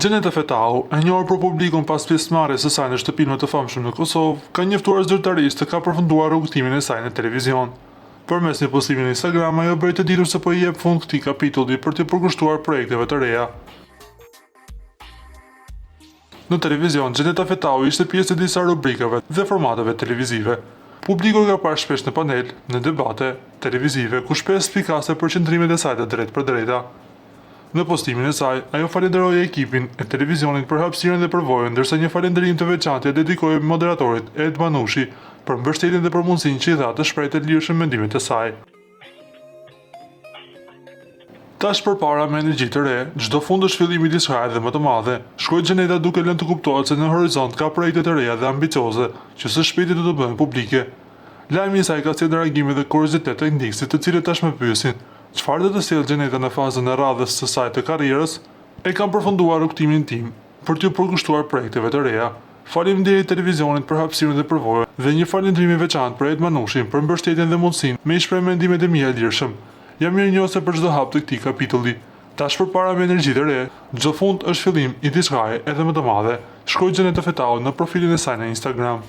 Gjeneta Fetau, e njohur për publikun pas pjesëmarrjes së saj në shtëpinë më të famshme në Kosovë, ka njoftuar zyrtarisht të ka përfunduar rrugtimin e saj në televizion. Përmes një postimi në Instagram, ajo bëri të ditur se po i jep fund këtij kapitulli për të përkushtuar projekteve të reja. Në televizion, Gjeneta Fetau ishte pjesë e disa rubrikave dhe formateve televizive. Publiku ka parë shpesh në panel, në debate televizive, ku shpesh spikase për qëndrimet e saj të drejtë për drejta. Në postimin e saj, ajo falenderoi ekipin e televizionit për hapësirën dhe përvojën, ndërsa një falënderim të veçantë ia dedikoi moderatorit Ed Manushi për mbështetjen dhe për mundësinë që i dha të shprehte lirshëm mendimet e saj. Tash përpara me energji të re, çdo fund është fillimi i diçka edhe më të madhe. Shkoi Gjeneta duke lënë të kuptohet se në horizont ka projekte të reja dhe ambicioze që së shpejti do të bëhen publike. Lajmi i saj ka sjellë reagime dhe kuriozitet tek ndjekësit, të cilët tashmë pyesin: çfarë do të sjellë Gjeneta në fazën e radhës së saj të karrierës? E kam përfunduar rrugtimin tim për t'ju përkushtuar projekteve të reja. Faleminderit televizionit për hapësirën dhe përvojën dhe një falëndrim i veçantë për Ed Manushin për mbështetjen dhe mundësinë me i shpreh mendimet e mia lirshëm. Jam mirënjohëse për çdo hap të këtij kapitulli. Tash përpara me energji të re, çdo fund është fillim i diçkaje edhe më të madhe. Shkruaj Gjeneta Fetau në profilin e saj në Instagram.